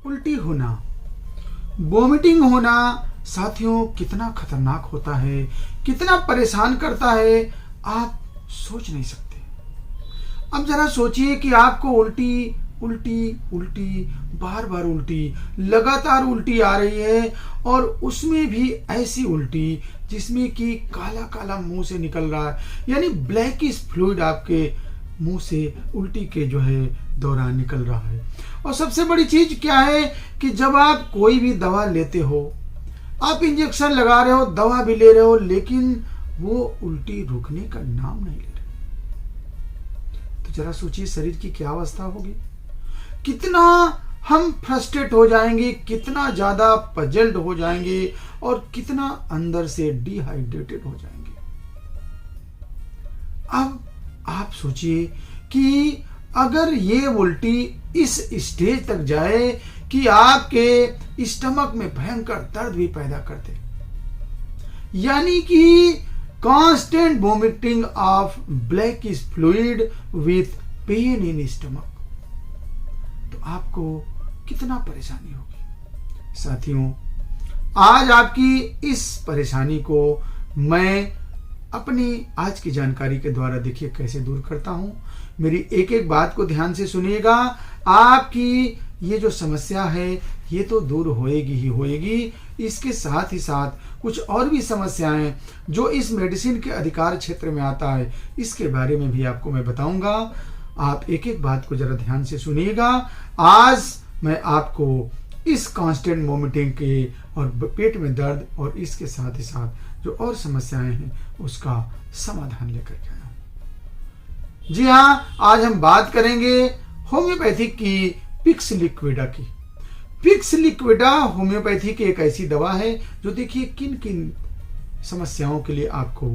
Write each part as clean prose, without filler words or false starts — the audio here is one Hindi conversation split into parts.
उल्टी होना, वोमिटिंग होना साथियों कितना खतरनाक होता है, कितना परेशान करता है, आप सोच नहीं सकते। अब जरा सोचिए कि आपको उल्टी उल्टी उल्टी, बार बार उल्टी, लगातार उल्टी आ रही है, और उसमें भी ऐसी उल्टी जिसमें कि काला काला मुंह से निकल रहा है, यानी ब्लैकिश फ्लूइड आपके मुंह से उल्टी के जो है दौरान निकल रहा है। और सबसे बड़ी चीज क्या है कि जब आप कोई भी दवा लेते हो, आप इंजेक्शन लगा रहे हो, दवा भी ले रहे हो, लेकिन वो उल्टी रुकने का नाम नहीं ले रहे, तो जरा सोचिए शरीर की क्या अवस्था होगी, कितना हम फ्रस्ट्रेट हो जाएंगे, कितना ज्यादा पजल्ड हो जाएंगे, और कितना अंदर से डिहाइड्रेटेड हो जाएंगे। अब आप सोचिए कि अगर ये उल्टी इस स्टेज तक जाए कि आपके स्टमक में भयंकर दर्द भी पैदा कर दे, यानी कि constant vomiting of blackish fluid with pain in stomach, तो आपको कितना परेशानी होगी। साथियों, आज आपकी इस परेशानी को मैं अपनी आज की जानकारी के द्वारा देखिए कैसे दूर करता हूं। मेरी एक एक बात को ध्यान से सुनिएगा। आपकी ये जो समस्या है ये तो दूर होएगी ही होएगी, इसके साथ ही साथ कुछ और भी समस्याएं जो इस मेडिसिन के अधिकार क्षेत्र में आता है, इसके बारे में भी आपको मैं बताऊंगा। आप एक एक बात को जरा ध्यान से सुनिएगा। आज मैं आपको इस कांस्टेंट वोमिटिंग के और पेट में दर्द और इसके साथ ही साथ जो और समस्याएं हैं उसका समाधान लेकर के आया हूं। जी हाँ, आज हम बात करेंगे होम्योपैथिक की पिक्स लिक्विडा की। पिक्स लिक्विडा होम्योपैथी की एक ऐसी दवा है जो देखिए किन किन समस्याओं के लिए आपको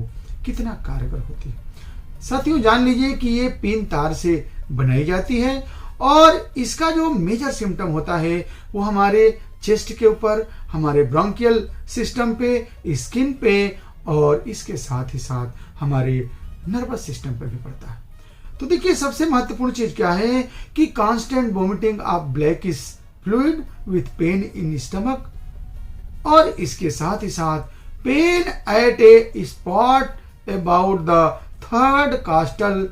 कितना कारगर होती है। साथियों, जान लीजिए कि ये पीन तार से बनाई जाती है, और इसका जो मेजर सिम्टम होता है वो हमारे चेस्ट के ऊपर, हमारे ब्रोंकियल सिस्टम पे, स्किन पे, और इसके साथ ही साथ हमारे नर्वस सिस्टम पर भी पड़ता है। तो देखिए सबसे महत्वपूर्ण चीज क्या है कि constant vomiting of blackish fluid with pain in stomach, और इसके साथ ही साथ pain at a spot about the third costal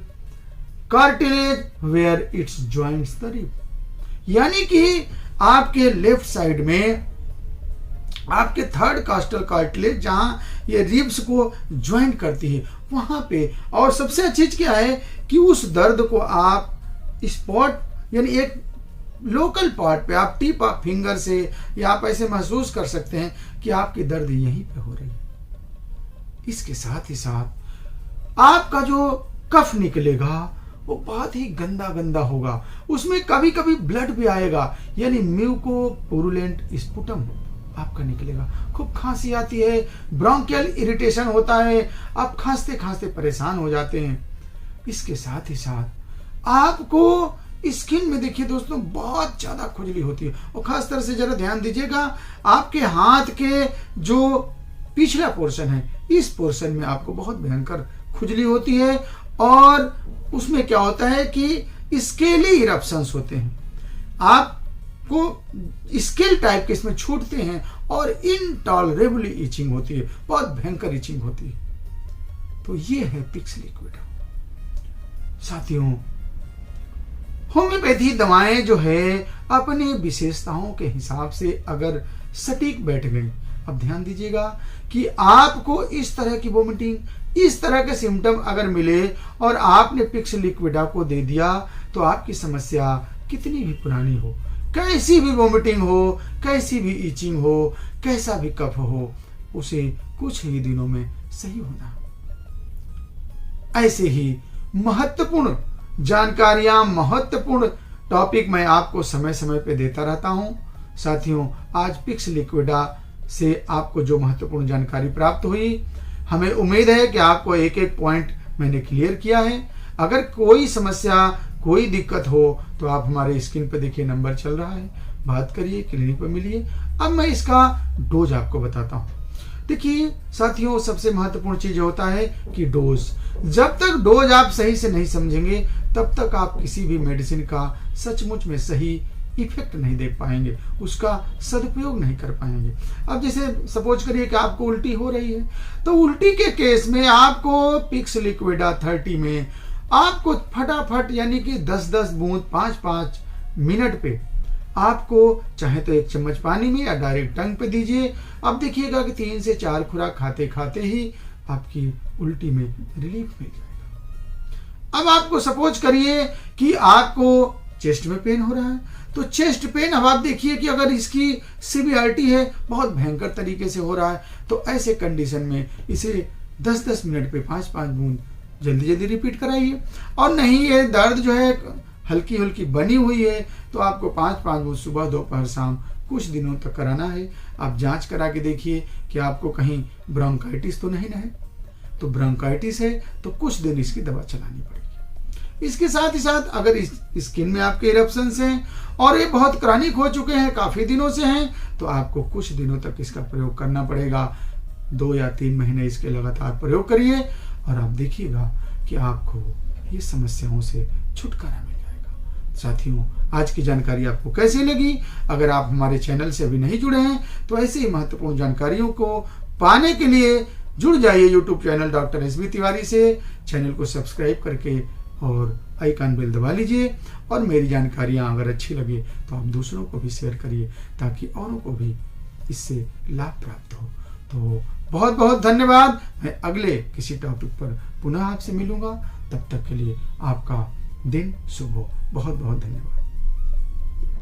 cartilage where its joints the rib, यानी कि आपके लेफ्ट साइड में आपके थर्ड कास्टल कार्टिलेज जहां ये रिब्स को ज्वाइंट करती है वहां पे। और सबसे अच्छी चीज क्या है कि उस दर्द को आप स्पॉट यानी एक लोकल पार्ट पे आप टिप ऑफ फिंगर से या आप ऐसे महसूस कर सकते हैं कि आपकी दर्द यहीं पे हो रही है। इसके साथ ही साथ आपका जो कफ निकलेगा वो बहुत ही गंदा गंदा होगा, उसमें कभी कभी ब्लड भी आएगा, यानी म्यूकोपुरुलेंट स्पुटम आपका निकलेगा। खूब खांसी आती है, ब्रोंकियल इरिटेशन होता है, आप खांसते खांसते परेशान हो जाते हैं। इसके साथ ही साथ आपको स्किन में देखिए दोस्तों बहुत ज्यादा खुजली होती है, और खास तरह से जरा ध्यान दीजिएगा आपके हाथ के जो पिछला पोर्शन है इस पोर्शन में आपको बहुत भयंकर खुजली होती है, और उसमें क्या होता है कि स्केली इरप्शंस होते हैं, आपको स्केल टाइप के इसमें छूटते हैं, और इनटॉलरेबली इचिंग होती है, बहुत भयंकर इचिंग होती है। तो ये है पिक्स लिक्विडा। साथियों, होम्योपैथी दवाएं जो है अपनी विशेषताओं के हिसाब से अगर सटीक बैठ गई, अब ध्यान दीजिएगा कि आपको इस तरह की वोमिटिंग, इस तरह के सिम्टम अगर मिले और आपने पिक्स लिक्विडा को दे दिया, तो आपकी समस्या कितनी भी पुरानी हो, कैसी भी वोमिटिंग हो, कैसी भी इचिंग हो, कैसा भी कफ हो, उसे कुछ ही दिनों में सही होना। ऐसे ही महत्वपूर्ण जानकारियां, महत्वपूर्ण टॉपिक मैं आपको समय समय पे देता रहता हूं। साथियों, आज पिक्स लिक्विडा से आपको जो महत्वपूर्ण जानकारी प्राप्त हुई, हमें उम्मीद है कि आपको एक एक पॉइंट मैंने क्लियर किया है। अगर कोई समस्या, कोई दिक्कत हो तो आप हमारे स्क्रीन पर देखिए नंबर चल रहा है, बात करिए, क्लिनिक पर मिलिए। अब मैं इसका डोज आपको बताता हूं। देखिए साथियों, सबसे महत्वपूर्ण चीज होता है कि डोज। जब तक डोज आप सही से नहीं समझेंगे तब तक आप किसी भी मेडिसिन का सचमुच में सही इफेक्ट नहीं देख पाएंगे, उसका सदुपयोग नहीं कर पाएंगे। अब जैसे सपोज करिए कि आपको उल्टी हो रही है, तो उल्टी के केस में आपको पिक्स लिक्विडा 30 में आपको फटाफट यानी कि 10-10 बूंद 5-5 मिनट पे आपको चाहे तो 1 चम्मच पानी में या डायरेक्ट टंग पे दीजिए। अब देखिएगा कि 3 से 4 खुराक खाते खाते ही आपकी उल्टी में रिलीफ मिल जाएगा। अब आपको सपोज करिए कि आपको चेस्ट में पेन हो रहा है, तो चेस्ट पेन अब आप देखिए कि अगर इसकी सीवियरिटी है, बहुत भयंकर तरीके से हो रहा है, तो ऐसे कंडीशन में इसे 10-10 मिनट पे 5-5 बूंद जल्दी जल्दी रिपीट कराइए। और नहीं ये दर्द जो है हल्की हल्की बनी हुई है, तो आपको 5-5 बूंद सुबह दोपहर शाम कुछ दिनों तक कराना है। आप जांच करा के देखिए कि आपको कहीं ब्रोंकाइटिस तो नहीं ना है, तो ब्रोंकाइटिस है तो कुछ दिन इसकी दवा चलानी पड़ेगी। इसके साथ ही साथ अगर इस स्किन में आपके इरप्शंस हैं और ये बहुत क्रॉनिक हो चुके हैं, काफ़ी दिनों से हैं, तो आपको कुछ दिनों तक इसका प्रयोग करना पड़ेगा। 2 या 3 महीने इसके लगातार प्रयोग करिए और आप देखिएगा कि आपको ये समस्याओं से छुटकारा मिल जाएगा। साथियों, आज की जानकारी आपको कैसी लगी? अगर आप हमारे चैनल से अभी नहीं जुड़े हैं तो ऐसी ही महत्वपूर्ण जानकारियों को पाने के लिए जुड़ जाइए YouTube channel doctor S B Tiwari से। चैनल को सब्सक्राइब करके और आइकन बेल दबा लीजिए, और मेरी जानकारियाँ अगर अच्छी लगे तो आप दूसरों को भी शेयर करिए ताकि औरों को भी इससे लाभ प्राप्त हो। तो बहुत बहुत धन्यवाद। मैं अगले किसी टॉपिक पर पुनः आपसे मिलूंगा, तब तक के लिए आपका दिन शुभ हो। बहुत बहुत धन्यवाद।